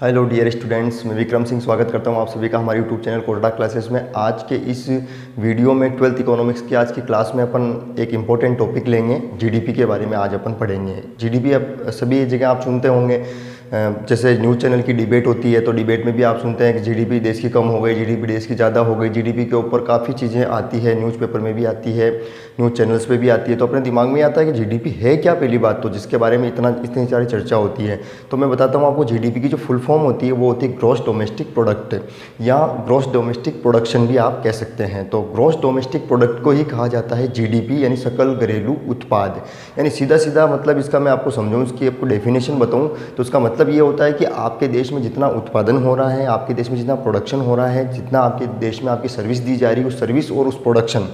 Hello dear students, मैं विक्रम सिंह स्वागत करता हूं आप सभी का हमारे यूट्यूब चैनल कोटड़ा क्लासेस में। आज के इस वीडियो में 12th इकोनॉमिक्स की आज की क्लास में अपन एक इम्पोर्टेंट टॉपिक लेंगे, जीडीपी के बारे में आज अपन पढ़ेंगे। जीडीपी अब सभी जगह आप सुनते होंगे, जैसे न्यूज़ चैनल की डिबेट होती है तो डिबेट में भी आप सुनते हैं कि जीडीपी देश की कम हो गई, जीडीपी देश की ज़्यादा हो गई। जीडीपी के ऊपर काफ़ी चीज़ें आती है, न्यूज़पेपर में भी आती है, न्यूज़ चैनल्स पे भी आती है। तो अपने दिमाग में आता है कि जीडीपी है क्या, पहली बात तो, जिसके बारे में इतनी सारी चर्चा होती है। तो मैं बताता हूँ आपको, जीडीपी की जो फुल फॉर्म होती है वो होती है ग्रॉस डोमेस्टिक प्रोडक्ट, या ग्रॉस डोमेस्टिक प्रोडक्शन भी आप कह सकते हैं। तो ग्रॉस डोमेस्टिक प्रोडक्ट को ही कहा जाता है जीडीपी, यानी सकल घरेलू उत्पाद। यानी सीधा सीधा मतलब इसका मैं आपको समझाऊँ, इसकी आपको डेफिनेशन बताऊँ तो उसका मतलब ये होता है कि आपके देश में जितना उत्पादन हो रहा है, आपके देश में जितना प्रोडक्शन हो रहा है, जितना आपके देश में आपकी सर्विस दी जा रही है, उस सर्विस और उस प्रोडक्शन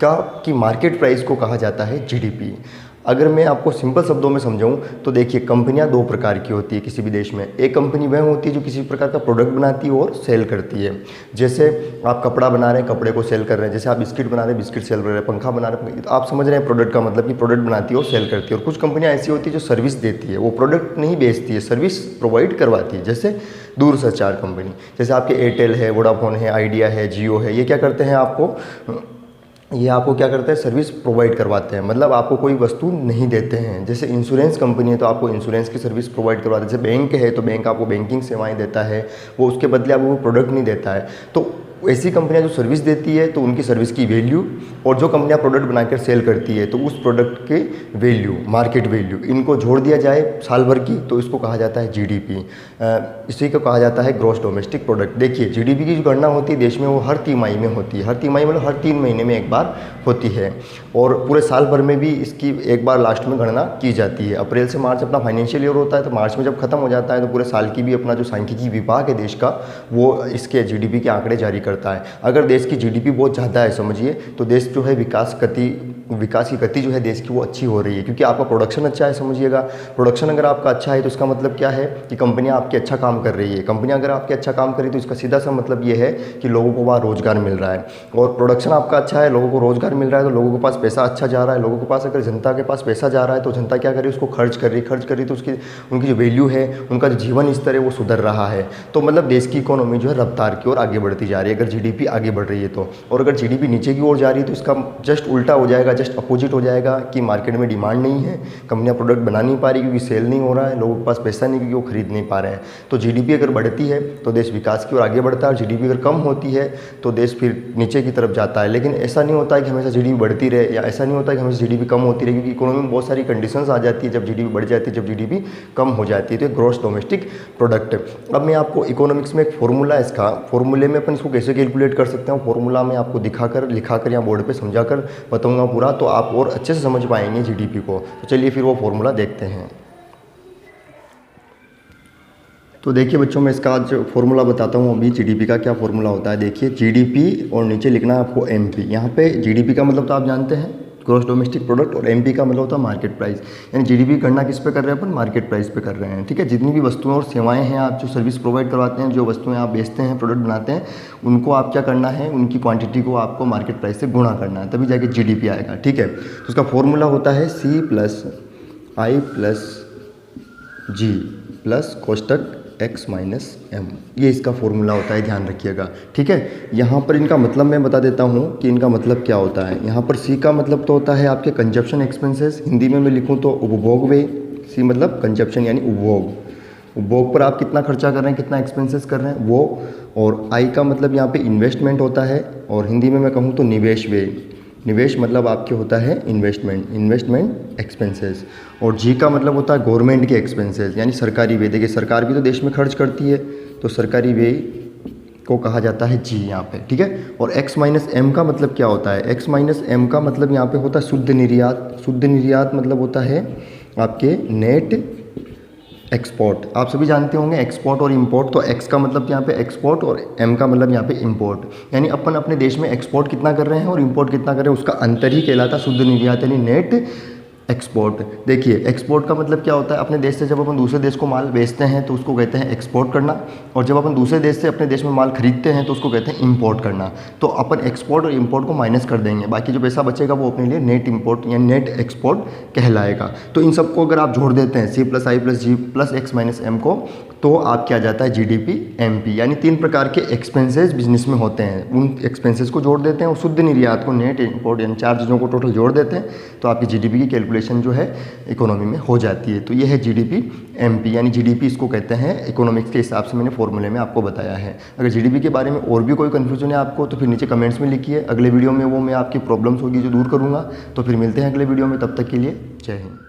का की मार्केट प्राइस को कहा जाता है जीडीपी। अगर मैं आपको सिंपल शब्दों में समझाऊं तो देखिए, कंपनियां दो प्रकार की होती है किसी भी देश में। एक कंपनी वह होती है जो किसी प्रकार का प्रोडक्ट बनाती है और सेल करती है। जैसे आप कपड़ा बना रहे हैं, कपड़े को सेल कर रहे हैं। जैसे आप बिस्किट बना रहे हैं, बिस्किट सेल कर रहे हैं। पंखा बना रहे हैं, तो आप समझ रहे हैं प्रोडक्ट का मतलब कि प्रोडक्ट बनाती है और सेल करती है। और कुछ कंपनियां ऐसी होती है जो सर्विस देती है, वो प्रोडक्ट नहीं बेचती है, सर्विस प्रोवाइड करवाती है। जैसे दूरसंचार कंपनी, जैसे आपके एयरटेल है, वोडाफोन है, आइडिया है, जियो है, ये क्या करते हैं आपको क्या करते हैं, सर्विस प्रोवाइड करवाते हैं, मतलब आपको कोई वस्तु नहीं देते हैं। जैसे इंश्योरेंस कंपनी है तो आपको इंश्योरेंस की सर्विस प्रोवाइड करवाते हैं। जैसे बैंक है तो बैंक आपको बैंकिंग सेवाएं देता है, वो उसके बदले आपको प्रोडक्ट नहीं देता है। तो ऐसी कंपनियां जो सर्विस देती है तो उनकी सर्विस की वैल्यू, और जो कंपनियां प्रोडक्ट बनाकर सेल करती है तो उस प्रोडक्ट के वैल्यू, मार्केट वैल्यू, इनको जोड़ दिया जाए साल भर की तो इसको कहा जाता है जीडीपी। इसी को कहा जाता है ग्रॉस डोमेस्टिक प्रोडक्ट। देखिए, जीडीपी की जो गणना होती है देश में, वो हर तिमाही में होती है। हर तिमाही मतलब हर 3 महीने में एक बार होती है, और पूरे साल भर में भी इसकी एक बार लास्ट में गणना की जाती है। अप्रैल से मार्च अपना फाइनेंशियल ईयर होता है, तो मार्च में जब खत्म हो जाता है तो पूरे साल की भी अपना जो सांख्यिकी विभाग है देश का, वो इसके जीडीपी के आंकड़े जारी करता है। अगर देश की जीडीपी बहुत ज़्यादा है समझिए, तो देश जो है विकास की गति जो है देश की वो अच्छी हो रही है, क्योंकि आपका प्रोडक्शन अच्छा है। समझिएगा, प्रोडक्शन अगर आपका अच्छा है तो इसका मतलब क्या है कि कंपनियां आपके अच्छा काम कर रही है। कंपनियां अगर आपके अच्छा काम कर रही है तो इसका सीधा सा मतलब ये है कि लोगों को वहाँ रोजगार मिल रहा है। और प्रोडक्शन आपका अच्छा है, लोगों को रोजगार मिल रहा है, तो लोगों के पास पैसा अच्छा जा रहा है। लोगों के पास, अगर जनता के पास पैसा जा रहा है तो जनता क्या कर रही है, उसको खर्च कर रही है तो उनकी जो वैल्यू है, उनका जो जीवन स्तर है वो सुधर रहा है। तो मतलब देश की इकोनॉमी जो है रफ्तार की ओर आगे बढ़ती जा रही है, अगर जीडीपी आगे बढ़ रही है तो। और अगर जीडीपी नीचे की ओर जा रही है तो इसका जस्ट उल्टा हो जाएगा, जस्ट अपोजिट हो जाएगा कि मार्केट में डिमांड नहीं है, कंपनियां प्रोडक्ट बना नहीं पा रही क्योंकि सेल नहीं हो रहा है, लोगों के पास पैसा नहीं क्योंकि वो खरीद नहीं पा रहे हैं। तो जीडीपी अगर बढ़ती है तो देश विकास की ओर आगे बढ़ता है, और जीडीपी अगर कम होती है तो देश फिर नीचे की तरफ जाता है। लेकिन ऐसा नहीं होता है कि हमेशा जीडीपी बढ़ती रहे, या ऐसा नहीं होता है कि हमेशा जीडीपी कम होती रहे, क्योंकि इकोनॉमी में बहुत सारी कंडीशंस आ जाती है, जब जीडीपी बढ़ जाती है, जब जीडीपी कम हो जाती है। तो ग्रॉस डोमेस्टिक प्रोडक्ट। अब मैं आपको इकोनॉमिक्स में एक फॉर्मूला है, इसका फॉर्मूले में अपन इसको कैसे कैलकुलेट कर सकते हैं, फॉर्मूला में आपको लिखाकर या बोर्ड पे समझाकर बताऊंगा पूरा, तो आप और अच्छे से समझ पाएंगे जीडीपी को। तो चलिए फिर वो फॉर्मूला देखते हैं। तो देखिए बच्चों, मैं इसका आज फॉर्मूला बताता हूँ अभी। जीडीपी का क्या फॉर्मूला होता है, देखिए जीडीपी और नीचे लिखना है आपको एमपी। यहाँ पे जीडीपी का मतलब तो आप जानते हैं ग्रॉस डोमेस्टिक प्रोडक्ट, और एमपी का मतलब होता है मार्केट प्राइस। यानी जीडीपी गणना किस पे कर रहे हैं अपन, मार्केट प्राइस पे कर रहे हैं। ठीक है, जितनी भी वस्तुएं और सेवाएं हैं, आप जो सर्विस प्रोवाइड करवाते हैं, जो वस्तुएं आप बेचते हैं, प्रोडक्ट बनाते हैं, उनको आप क्या करना है, उनकी क्वांटिटी को आपको मार्केट प्राइस से गुणा करना है, तभी जाके जीडीपी आएगा। ठीक है, तो उसका फॉर्मूला होता है C + I + G + कोष्टक x - m। ये इसका फॉर्मूला होता है, ध्यान रखिएगा। ठीक है, यहाँ पर इनका मतलब मैं बता देता हूँ कि इनका मतलब क्या होता है। यहाँ पर C का मतलब तो होता है आपके कंजप्शन एक्सपेंसेस, हिंदी में मैं लिखूँ तो उपभोग व्यय। C मतलब कंजप्शन यानी उपभोग पर आप कितना खर्चा कर रहे हैं, कितना एक्सपेंसेस कर रहे हैं वो। और I का मतलब यहाँ पे इन्वेस्टमेंट होता है, और हिंदी में मैं कहूँ तो निवेश व्यय। निवेश मतलब आपके होता है इन्वेस्टमेंट एक्सपेंसेस। और जी का मतलब होता है गवर्नमेंट के एक्सपेंसेस, यानी सरकारी व्यय। देखिए, सरकार भी तो देश में खर्च करती है, तो सरकारी व्यय को कहा जाता है जी यहाँ पे। ठीक है, और x - m का मतलब क्या होता है, x - m का मतलब यहाँ पे होता है शुद्ध निर्यात। शुद्ध निर्यात मतलब होता है आपके नेट एक्सपोर्ट। आप सभी जानते होंगे एक्सपोर्ट और इंपोर्ट। तो एक्स का मतलब यहाँ पे एक्सपोर्ट और एम का मतलब यहाँ पे इंपोर्ट। यानी अपन अपने देश में एक्सपोर्ट कितना कर रहे हैं और इंपोर्ट कितना कर रहे हैं, उसका अंतर ही कहलाता शुद्ध निर्यात, यानी नेट एक्सपोर्ट। देखिए, एक्सपोर्ट का मतलब क्या होता है, अपने देश से जब अपन दूसरे देश को माल बेचते हैं तो उसको कहते हैं एक्सपोर्ट करना, और जब अपन दूसरे देश से अपने देश में माल खरीदते हैं तो उसको कहते हैं इंपोर्ट करना। तो अपन एक्सपोर्ट और इंपोर्ट को माइनस कर देंगे, बाकी जो पैसा बचेगा वो अपने लिए नेट इंपोर्ट या नेट एक्सपोर्ट कहलाएगा। तो इन सबको अगर आप जोड़ देते हैं C + I + G + x - m को, तो आपके आ जाता है जीडीपी एमपी। यानी 3 प्रकार के एक्सपेंसेस बिजनेस में होते हैं, उन एक्सपेंसेस को जोड़ देते हैं और शुद्ध निर्यात को, नेट इंपोर्ट, यानी 4 चीज़ों को टोटल जोड़ देते हैं, तो आपकी जीडीपी की कैलकुलेशन जो है इकोनॉमी में हो जाती है। तो ये है जीडीपी एमपी, यानी जीडीपी इसको कहते हैं, इकोनॉमिक्स के हिसाब से मैंने फॉर्मूले में आपको बताया है। अगर जीडीपी के बारे में और भी कोई कन्फ्यूजन है आपको तो फिर नीचे कमेंट्स में लिखिए, अगले वीडियो में वो मैं आपकी प्रॉब्लम्स होगी जो दूर करूँगा। तो फिर मिलते हैं अगले वीडियो में, तब तक के लिए जय हिंद।